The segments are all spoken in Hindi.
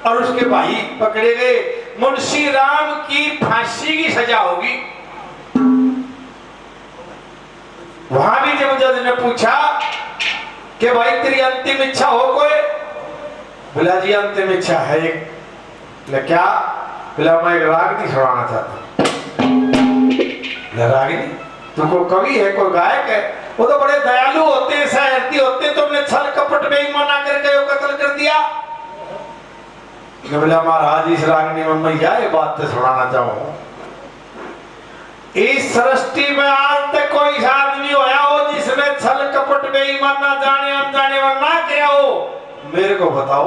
और उसके भाई पकड़े गए। मुंशी राम की फांसी की सजा होगी। वहां भी जब जज ने पूछा कि भाई तेरी अंतिम इच्छा हो कोई? बोला जी अंतिम इच्छा है एक। बोला क्या? बोला मैं एक रागनी सुनाना चाहता हूं। रागनी? तुमको कवि है, कोई गायक है? वो तो बड़े दयालु होते हैं, साहसी होते हैं, तुमने छल कपट बेईमाना करके वो कत्ल कर दिया। बोला महाराज इस रागनी में मैं ये बात तो सुनाना चाहूं, इस सृष्टि में आज तक कोई आदमी होया हो जिसने छल कपट बेईमाना जाने अनजाने में ना किया हो? मेरे को बताओ।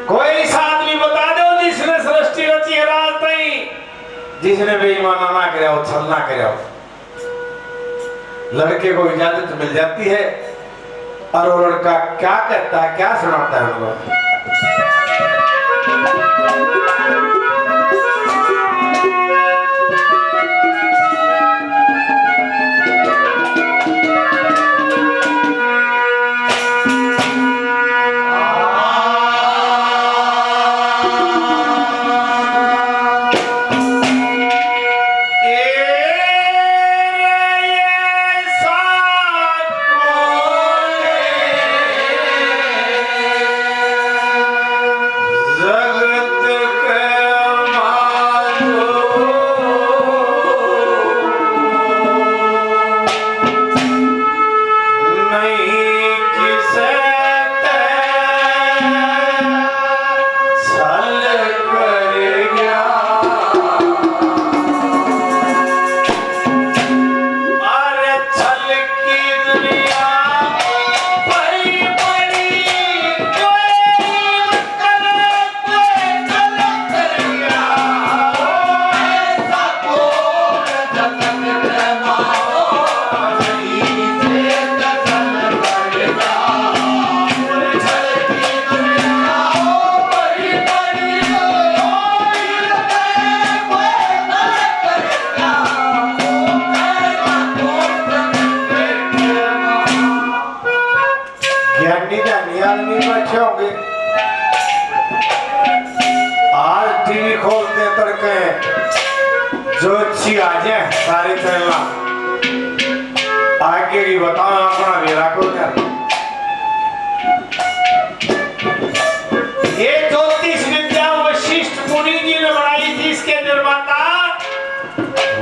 कोई आदमी बता दो जिसने सृष्टि रची है राज नहीं, जिसने बेईमाना ना किया हो, छल ना किया हो। लड़के को इजाजत मिल जाती है और वो लड़का क्या करता है, क्या सुनाता है उनको?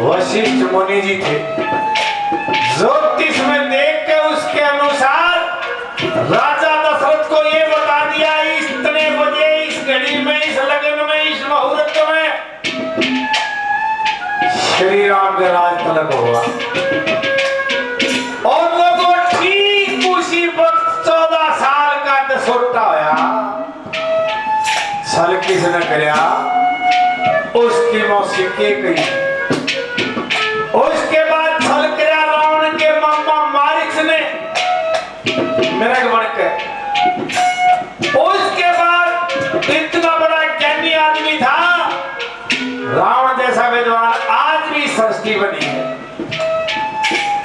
वशिष्ठ मुनि जी थे। ज्योतिष में देख के उसके अनुसार राजा दशरथ को ये बता दिया इतने बजे इस घड़ी में इस लगन में इस मुहूर्त में श्री राम का राज तलक होगा। और लोगों ठीक उसी वक्त 14 साल का दसोटा होया। छल किसने कराया? उसकी मौसी के गई। उसके बाद छल किया रावण के मामा मारिच ने मेरा बढ़कर। उसके बाद इतना बड़ा ज्ञानी आदमी था रावण जैसा विद्वान, आज भी सृष्टि बनी है।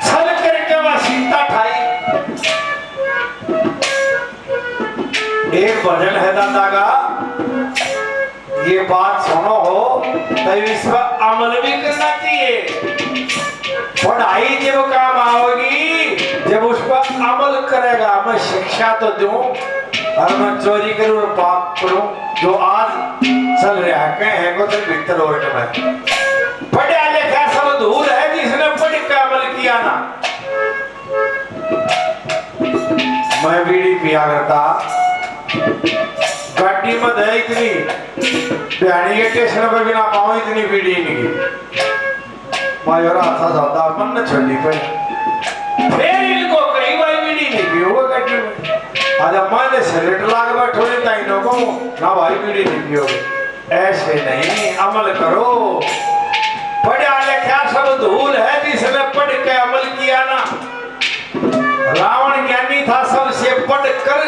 छल करके वह सीता खाई। एक भजन है दादा का, ये बात सुनो हो तो इस पर अमल भी करना चाहिए। पढ़ाई जब काम आओगी, जब उस पर अमल करेगा। मैं शिक्षा तो दूं और मैं चोरी करूं और पाप करूं, जो आज चल रहा है को तो भीतर और में पढ़ा लिखा सब धूल है जिसने पढ़ के अमल किया ना। मैं बीड़ी पिया करता, गाड़ी में दे इतनी बिहानी के स्टेशन पर बिना पाऊं इतनी बीड़ी नहीं मायोरा अच्छा ज्यादा मन न छोड़ी पे। फिर इनको कई बार बीड़ी नहीं पियोगे गाड़ी में। आज मैंने सिगरेट लाग बैठो नहीं ताइनों को ना भाई बीड़ी नहीं पियोगे। ऐसे नहीं, अमल करो। पढ़ा लिखा सब धूल है जिसने पढ़ के अमल किया ना। रावण ज्ञानी था, सबसे पढ़कर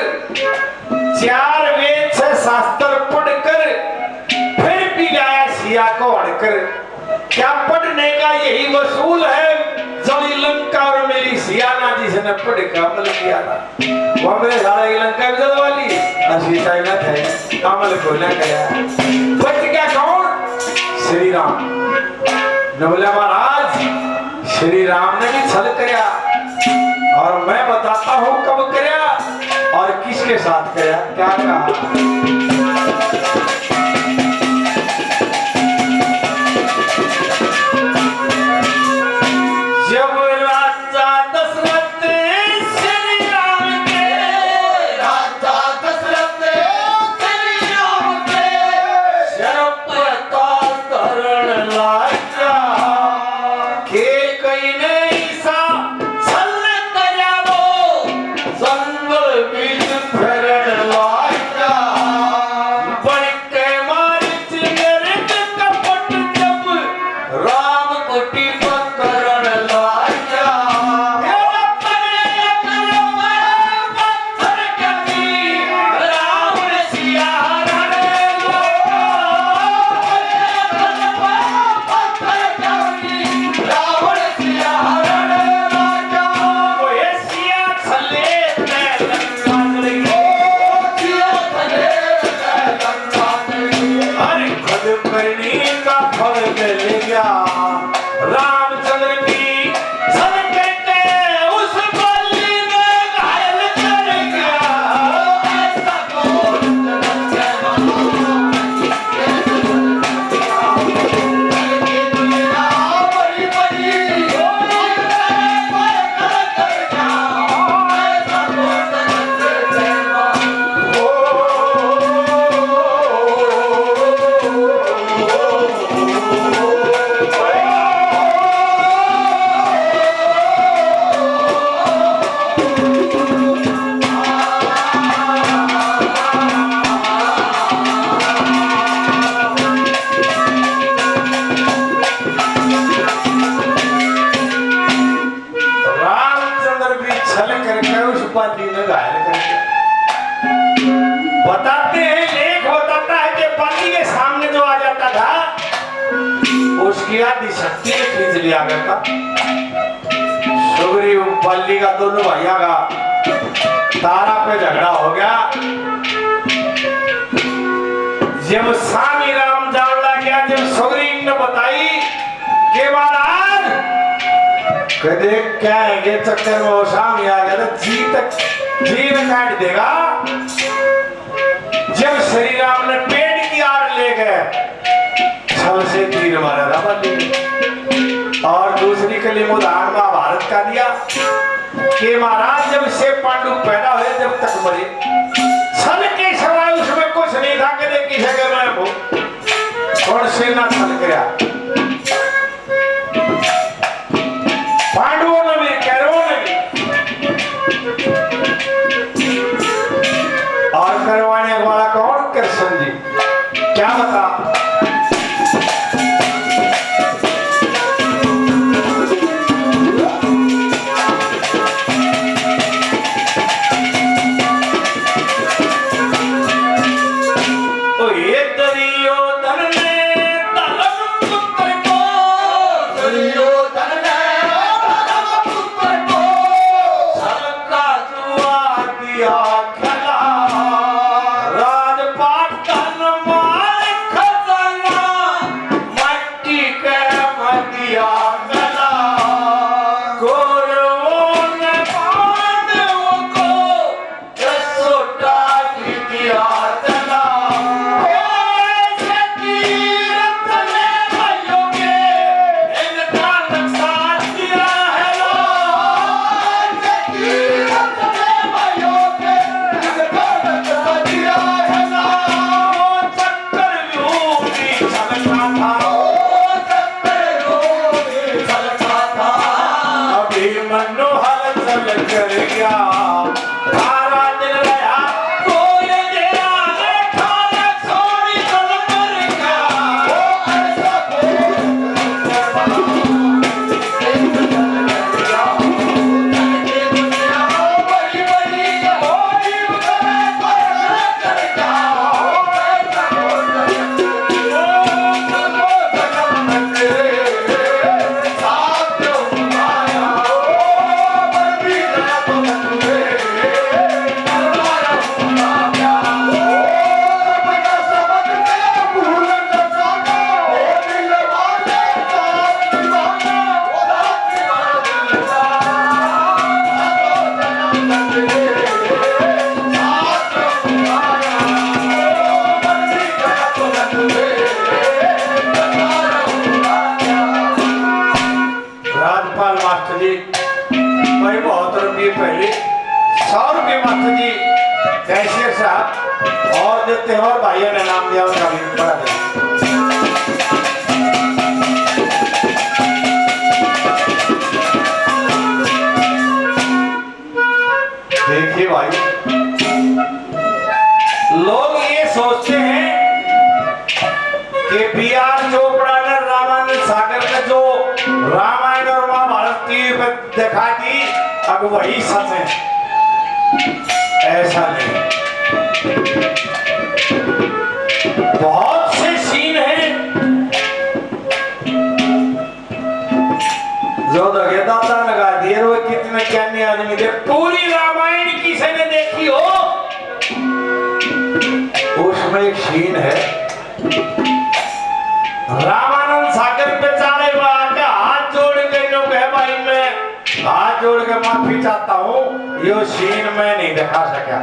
4 वेद से शास्त्र पढ़कर फिर भी लाया सिया को अड़कर। क्या पढ़ने का यही वसूल है? जब लंका और मेरी सिया ना जिसे इसने पढ़ कमल किया था वो मेरे सारा लंका विजय वाली असीता ही ना थे कमल को ना गया बच क्या कौन श्री राम ने बोला महाराज श्री राम ने भी छल किया और मैं बताता हूँ कब किया और किसके साथ किया क्या कहा बताते हैं लेख बताता है कि पति के सामने जो आ जाता था उसकी आदि शक्ति खींच लिया करता सुग्रीव बल्ली का दोनों भैया का तारा पे झगड़ा हो गया जब स्वामी राम जानला गया जब सुग्रीव ने बताई के महाराज कहते क्या है के चक्कर में वो स्वामी आ गया तो जीव काट देगा जब श्री राम ने पेड़ की आड़ ले गए छल से तीर मारा था बल्ली और दूसरी कली में उदाहरण महाभारत का दिया कि महाराज जब से पांडु पैदा हुए जब तक मरे छल के सवाल उसमें कुछ नहीं था कि देखी जगह में वो कौन से ना छल गया पांडवों ने भी कैरवों ने भी और करवाने वाला कौन कृष्ण जी क्या बता के पहले 100 रुपये मास्टर जी कैशियर साहब और देते हैं और भाइयों ने नाम दिया उनका भी बड़ा दिया। देखिए भाई लोग ये सोचते हैं कि बी.आर. चोपड़ा ने रामानंद सागर ने जो रामायण और महाभारत टीवी पे दिखा दी अब वही सच है। ऐसा नहीं, बहुत से सीन हैं जो दादा लगा दिए वो कितने ज्ञानी आदमी थे। पूरी रामायण किसी ने देखी हो उसमें एक सीन है रामानंद सागर पे चाले के हाथ जोड़ के जो कहे भाई मैं हाथ जोड़ के माफी चाहता हूँ ये सीन मैं नहीं दिखा सका।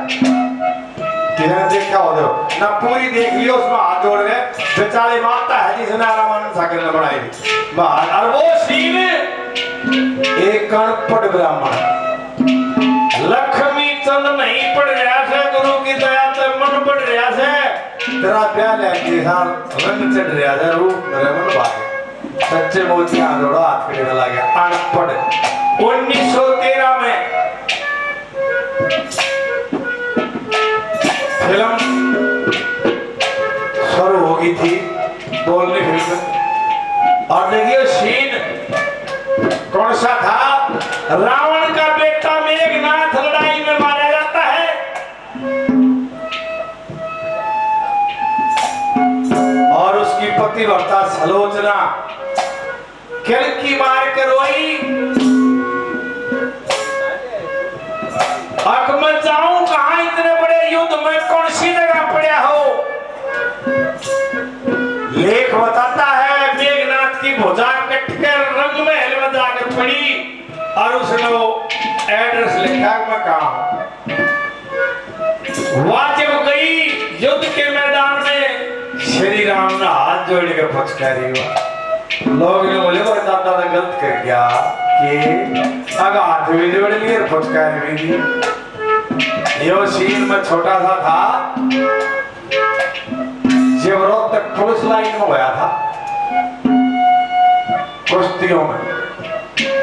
किसने देखा हो दो ना पूरी देख लियो उसमें हाथ जोड़ के बेचारे मारता है जिसने रामानंद सागर ने बनाई थी और वो सीन एक गणपट ब्राह्मण लक्ष्मी चंद नहीं पढ़ रहा से गुरु की दया से मन पढ़ रहा से तेरा प्यार लेके साल रंग चढ़ रहा है रूप मेरे मन भागे सच्चे मोती आंधोड़ा हाथ के लगा गया अनपढ़। 1913 में फिल्म शुरू हो गई थी बोलनी फिल्म और देखिए सीन कौन सा था। रावण का बेटा मेघनाथ लड़ाई में मारा जाता है और उसकी पतिव्रता सलोचना किलकी मार कर रोई अक मैं जाऊं कहां इतने बड़े युद्ध में कौन सी जगह पड़ा हो। लेख बताता है मेघनाथ की भुजा कटकर रंग महल में जाकर पड़ी और उसने वो एड्रेस लिखा मैं कहा वहां जब गई युद्ध के मैदान में श्री राम ने हाथ जोड़ के फटकारी हुआ। लोग ने बोले वो दादा ने गलत कर गया कि अगर हाथ भी जोड़ लिए फटकारी भी दी। ये सीन में छोटा सा था जब रोज तक पुलिस लाइन में गया था कुश्तियों में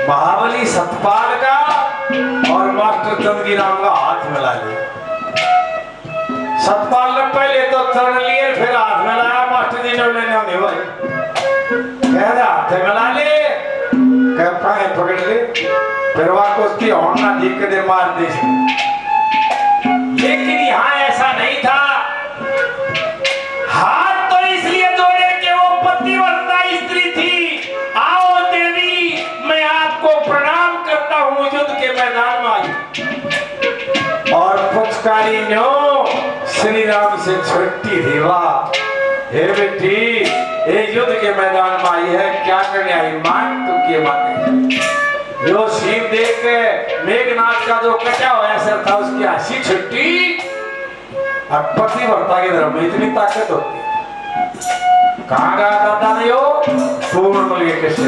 महाबली सतपाल का और मास्टर चंदगी राम का हाथ मिला लिया। सतपाल ने पहले तो चढ़ लिए फिर हाथ मिलाया मास्टर जी ने लेने होने भाई कह दे हाथ मिला ले कह पकड़ ले फिर वहां कुश्ती होना देख के दे मार दे। लेकिन यहाँ ऐसा नहीं था। हाथ तो इसलिए जोड़े कि वो पतिव्रता स्त्री थी। आओ देवी मैं आपको प्रणाम करता हूँ युद्ध के मैदान में आई और पुचकारी नो श्री राम से छुट्टी थी। वाह हे बेटी ये युद्ध के मैदान में आई है क्या करने आई मान तो के माने। जो सीन देख के मेघनाथ का जो कटा हुआ सर था उसकी हंसी छुट्टी और पतिव्रता के धर्म में इतनी ताकत होती है। कहाँ गया दादा ने हो पूर्ण लिए कैसे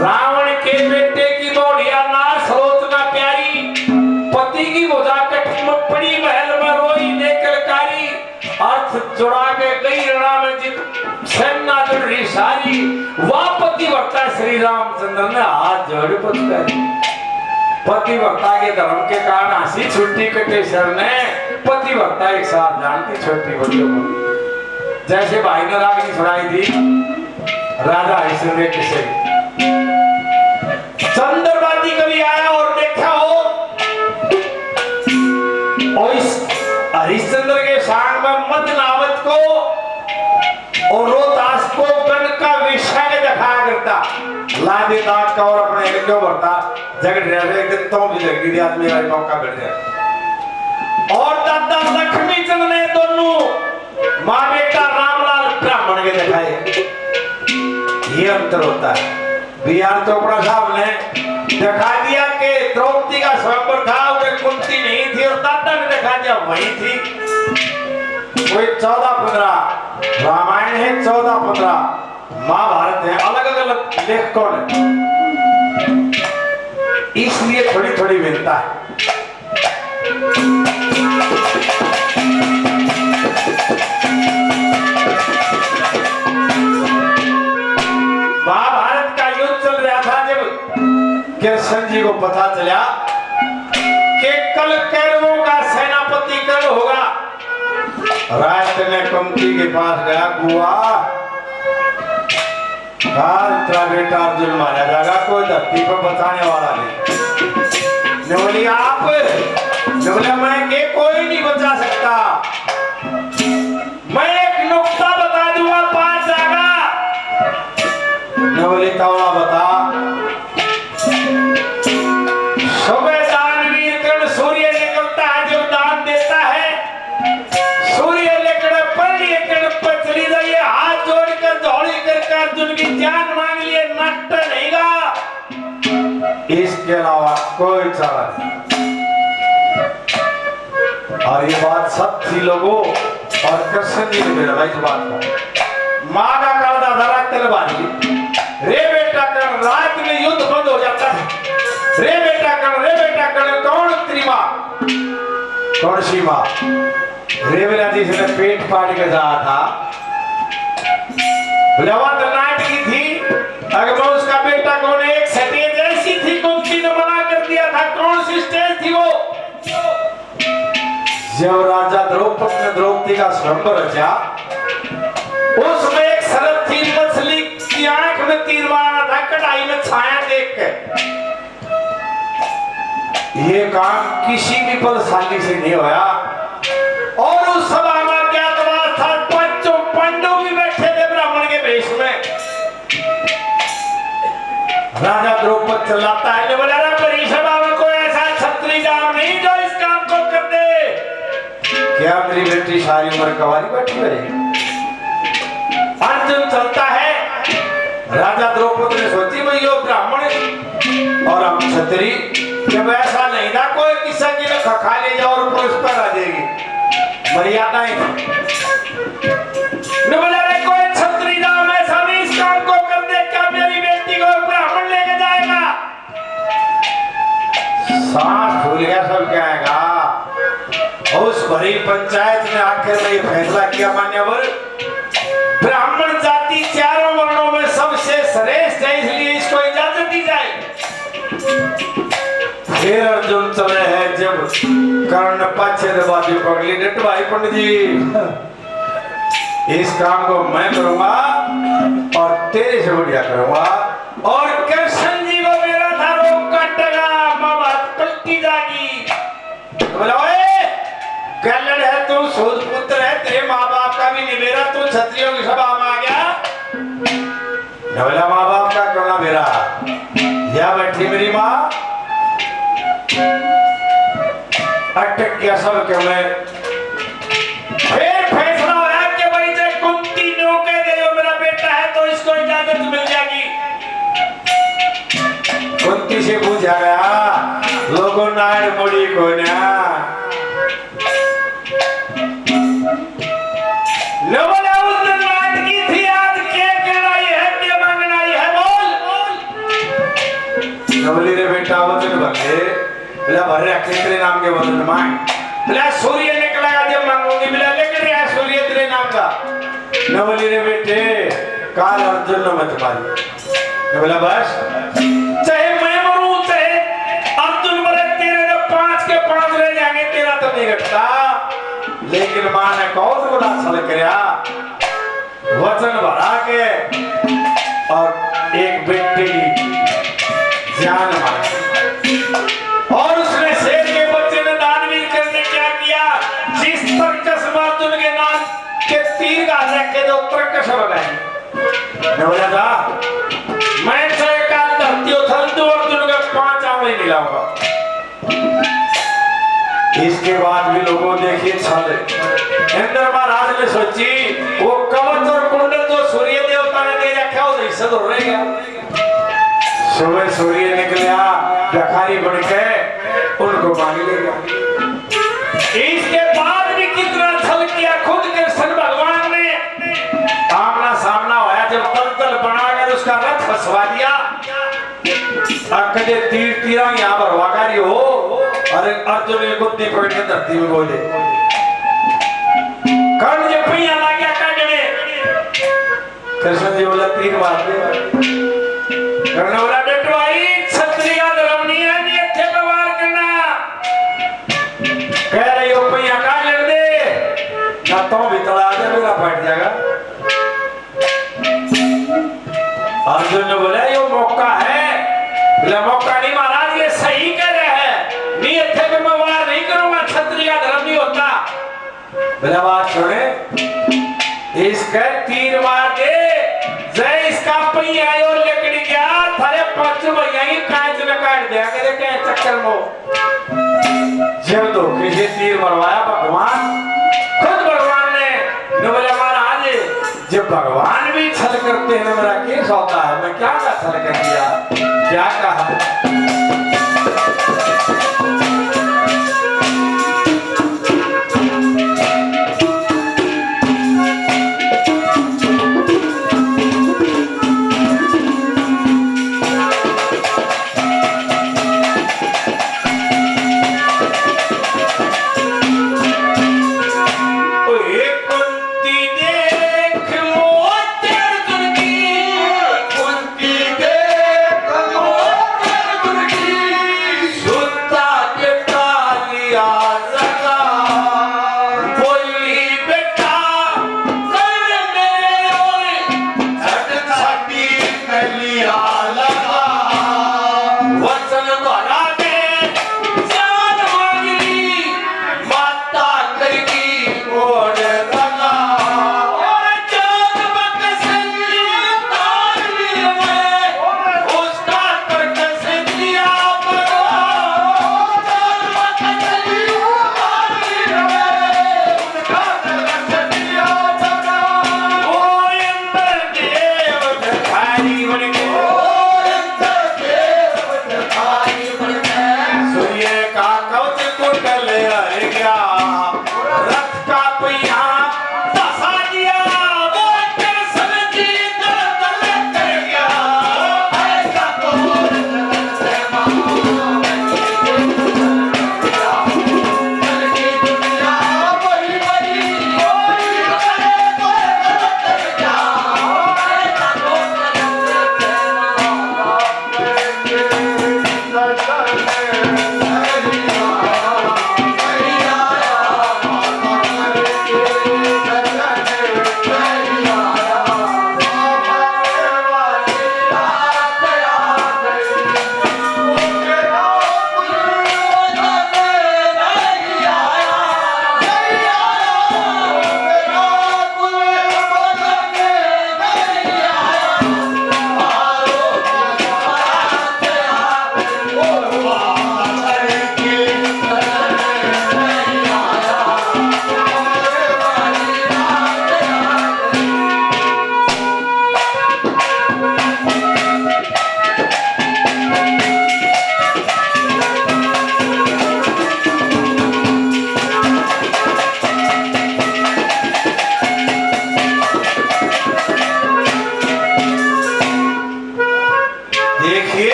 रावण के बेटे की दौड़िया नार सलोचना प्यारी पति की भुजा कटी में पड़ी महल में रोई नेकलकारी अर्थ जुड़ा के गई रणा में जित सेना जुड़ रही सारी वह पतिव्रता श्री रामचंद्र ने हाथ जोड़ पुचकारी। पतिव्रता के धर्म के कारण हंसी छुट्टी कटेश्वर ने पतिव्रता एक साथ जानती छोटी बड़ियों को जैसे भाई ने राग की सुनाई थी राजा हरिश्चंद्र किसे चंद्रवादी कभी आया और देखा हो और इस हरिश्चंद्र के शान में मदनावत को और रोहतास को गण का विषय दिखा करता लादे दांत का और अपने क्यों भरता जगड़ रहे एक दिन तो भी लगी आदमी का मौका बढ़ जाए। और दादा लक्ष्मी चंद ने दोनों माँ बेटा रामलाल ब्राह्मण के दिखाए। ये अंतर होता है। बी.आर. चोपड़ा साहब ने दिखा दिया कि द्रौपदी का स्वयंवर था उन्हें कुंती नहीं थी और दादा ने दिखा दिया वही थी। कोई 14-15 रामायण है 14-15 महाभारत है अलग अलग लेख कौन है इसलिए थोड़ी थोड़ी मिलता है। महाभारत का युद्ध चल रहा था जब कृष्ण जी को पता चला कि कल कौरवों का सेनापति कर्ण होगा। रात में कुंती के पास गया, बुआ तेरा बेटा अर्जुन मारा जाएगा, कोई धरती पर बचाने वाला नहीं। ने बोली आप, ने बोला मैं के कोई नहीं बचा सकता, मैं एक नुक्ता बता दूंगा पास जाएगा। ने बोली तौला बता। सुबह दानवीर कर्ण सूर्य निकलता है, जो दान देता है सूर्य लेकर पलड़ी कर्ण पर चली जाइए, हाथ जोड़कर दौड़ी कर अर्जुन की जान मांग लिए, नष्ट नहीं गा। इसके अलावा कोई चारा नहीं। और ये बात सब थी लोगों, और कृष्ण जी ने मेरा इस बात को मां का काला धरा तलवारी, रे बेटा कर्ण, रात में युद्ध बंद हो जाता है। रे बेटा कर्ण कौन तेरी मां, कौन सी मां? रेवला जी से पेट फाड़ के रहा था, नाट की थी, अगर मैं उसका बेटा कौन, एक स्टेज ऐसी थी, कुंती ने मना कर दिया था। कौन सी स्टेज थी वो? जब राजा द्रौपदी ने द्रौपदी का स्वयंवर रचा, उसमें एक शरत थी, मछली की आंख में तीर मारा था, कढ़ाई में छाया देख के। ये काम किसी भी बलशाली से नहीं होया। और उस सभा में क्या तबाह था, पांचों पांडव भी बैठे थे ब्राह्मण के वेश में। राजा द्रौपदी चिल्लाता है, जो बोला बड़ी सभा में कोई ऐसा क्षत्रिय जाम नहीं जो इस काम को कर दे। क्या मेरी बेटी सारी उम्र कवारी बैठी रहेगी? अर्जुन चलता है। राजा द्रौपदी ने सोची भाई यो ब्राह्मण और हम क्षत्रिय, जब ऐसा नहीं था कोई किसी की ने खा ले जाओ और पुलिस पर आ जाएगी, मर्यादा ही न बोला रे कोई क्षत्रिय जाम ऐसा नहीं इस काम को कर दे, क्या मेरी बेटी को ब्राह्मण लेके जाएगा? सांस खुल गया, सब क्या आएगा। उस भरी पंचायत ने आखिर में फैसला किया, मान्यवर ब्राह्मण जाति चारों वर्णों में सबसे श्रेष्ठ है, इसलिए इसको इजाजत दी जाए। फिर अर्जुन चले हैं, जब कर्ण पाछे दरवाजे पकड़ी, डट भाई पंडित जी इस काम को मैं करूंगा और तेरे से बढ़िया करूंगा। और कृष्ण जी को मेरा था रोक काटेगा, माँ बात पलटी जाएगी। बोला कल्लड़ है तू, सूद पुत्र है, तेरे माँ बाप का भी नहीं मेरा, तू क्षत्रियों की सभा में आ गया। बोला माँ बाप का करना मेरा, या बैठी मेरी माँ, अटक गया सब क्यों मैं। फिर फैसला होया कि भाई जब कुंती ने कह दे मेरा बेटा है तो इसको इजाजत मिल जाएगी। कुंती से पूछा गया, लोगों नाड़ मुड़ी को ना उस दिन बात की थी, आज क्या कहनाई है, क्या मांगनाई है, बोल। नवली रे बेटा वचन भरे, बोला भरे तेरे नाम के वचन मांग। बोला सूर्य निकलेगा जब मांगूंगी। बोला लेकिन यार सूर्य तेरे नाम का। नवली रे बेटे काल अर्जुन ने मत मारी। बोला बस चाहे मैं मरूं चाहे अर्जुन मरे, तेरे जब 5 के 5 रह जाएंगे, तेरा तो नहीं घटता। लेकिन मां ने कौन बड़ा छल किया, वचन बढ़ा के और एक बेटे की जान मारी। और उसने शेर के बच्चे ने दानवीर करने क्या किया, जिस तरकस अर्जुन के नाम के तीर का रखे जो तरकस लगाए। मैं बोला था मैं चाहे काल धरती उथल दूं, अर्जुन के 5 आंवले मिलाऊंगा। इसके बाद भी लोगों देखिए छल। इंद्र महाराज ने सोची वो कवच और कुंडल जो सूर्य देवता ने दे रखा वो इज्जत हो रहेगा। सुबह सूर्य निकला भिखारी बन के उनको मांग लेगा। इसके बाद भी कितना छल किया, खुद कृष्ण भगवान ने आमना सामना होया, जब तल तल बनाकर उसका रथ फंसवा दिया। अकले तीर तीरा यहाँ पर वाकारी हो और अर्जुन ने गुद्दी पकड़ के धरती में बोले कर्ण जब पहिया ला गया काटने कृष्ण जी बोला तीर मार दे कर्ण बोला बेटो आई क्षत्रिय धर्म नहीं है नहीं अच्छे व्यवहार करना कह रही हो पहिया काट ले दे ना तो भी तड़ा दे मेरा फट जाएगा अर्जुन ने बोला ये मौका है बोला मौका नहीं महाराज ये सही कह रहे हैं नहीं अच्छे में व्यवहार नहीं करूंगा क्षत्रिय धर्म नहीं होता बोला बात सुने इसका तीर मार दे जय इसका पहिया और लकड़ी गया थारे पांच भैया की कांच में काट दिया करे क्या चक्कर में जब तो किसी तीर मरवाया भगवान खुद भगवान ने बोला महाराज जब भगवान भी छल करते हैं मेरा केस होता है मैं क्या का छल कर दिया क्या कहा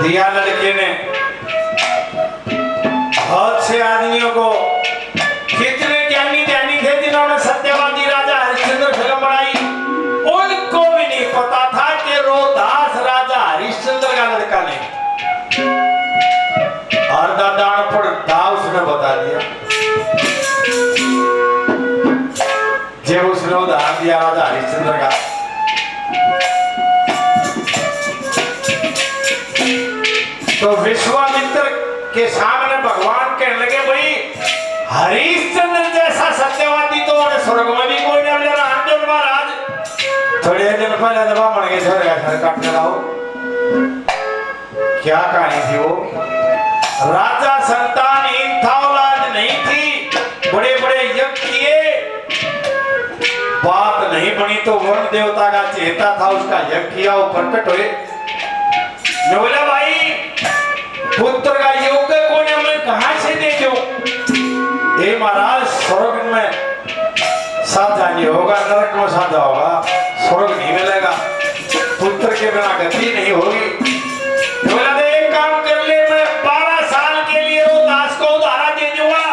दिया लड़के ने बहुत से आदमियों को कितने ज्ञानी ज्ञानी थे जिन्होंने सत्यवादी राजा हरिश्चंद्र फिल्म बनाई उनको भी नहीं पता था कि रोहतास राजा हरिश्चंद्र का लड़का नहीं और दादान पड़ता उसने बता दिया जब उसने उदाहरण दिया राजा हरिश्चंद्र का तो विश्वामित्र के सामने भगवान कहने लगे भाई हरिश्चंद्र जैसा सत्यवादी तो स्वर्ग में भी कोई नहीं मिलेगा अर्जुन महाराज थोड़े दिन पहले दबा मर गए स्वर्ग का सर काट के लाओ क्या कहानी थी वो राजा संतानहीन था औलाद नहीं थी बड़े बड़े यज्ञ किए बात नहीं बनी तो वरुण देवता का चेता था उसका यज्ञ किया वो प्रकट हुए बोला भाई पुत्र का योग कोने में कहां से दे दो हे महाराज स्वर्ग में साधा नहीं होगा, नरक में साधा होगा, स्वर्ग नहीं मिलेगा, पुत्र के बिना गति नहीं होगी। बोला दे एक काम कर ले, मैं 12 साल के लिए रोहतास को उधारा दे दूंगा।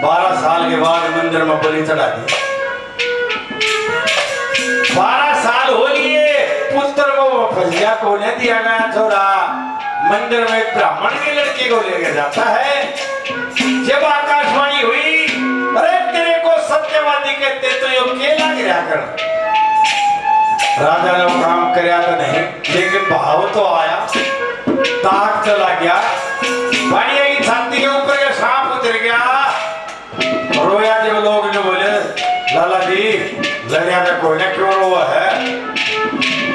12 साल के बाद मंदिर में बलि चढ़ा दी। 12 साल हो लिए, पुत्र को फसिया को नहीं दिया गया। छोरा मंदिर में एक ब्राह्मण की लड़की को लेकर जाता है। जब आकाशवाणी हुई, अरे तेरे को सत्यवादी कहते तो यो केला गिरा कर। राजा ने वो काम कराया तो नहीं, लेकिन भाव तो आया, ताक चला गया, भाड़िया की छाती के ऊपर का सांप उतर गया। रोया जब लोग ने बोले लाला जी लड़िया का कोई ना क्यों रोआ है,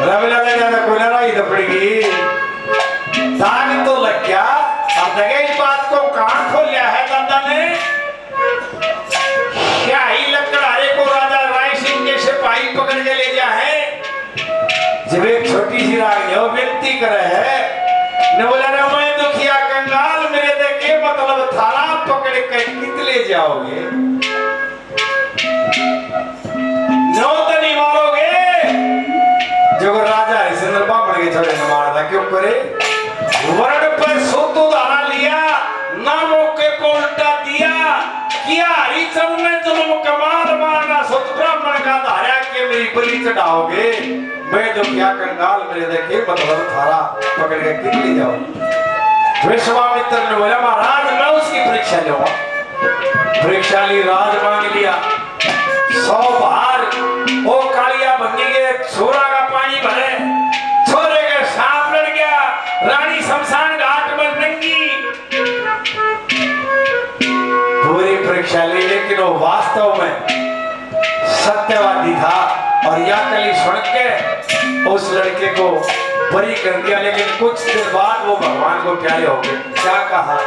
रविला लड़िया का कोई ना राई दपड़ेगी, दाग तो लग गया। अब लगे इस बात को कान खोल लिया है दादा ने। क्या ही लकड़हारे को राजा राय सिंह के सिपाही पकड़ के ले जा है। जब एक छोटी सी रानी हो विनती करे है, ने बोला रे मैं दुखिया कंगाल, मेरे देखे मतलब थाला पकड़ के कित ले जाओगे, नो तो नहीं मारोगे। जो राजा हरिश्चंद्र बामण के छोड़े न मारा था, क्यों करे वर्ण पर सुत उधारा लिया, ना मौके को उल्टा दिया, किया हरिश्चंद्र ने तुम कमाल मारना, सुत ब्राह्मण का धारा के मेरी बलि चढ़ाओगे, मैं जो क्या कंगाल मेरे देखे मतलब थारा पकड़ के कित ले जाओ। विश्वामित्र ने बोला महाराज मैं उसकी परीक्षा लूंगा। परीक्षा ली, राज मांग लिया, 100 बार ओ कालिया भंगी के छोरा का पानी भरे, छोरे के सांप लड़ गया, रानी शमशान घाट में नंगी। पूरी परीक्षा ली, लेकिन वो वास्तव में सत्यवादी था और या कली सुन के उस लड़के को बरी कर दिया। लेकिन कुछ देर बाद वो भगवान को प्यारे हो गए। क्या कहा,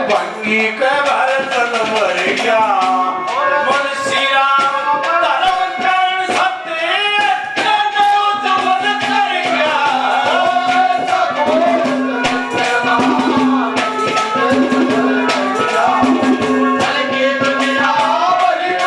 भंगी के भरतन मर गया।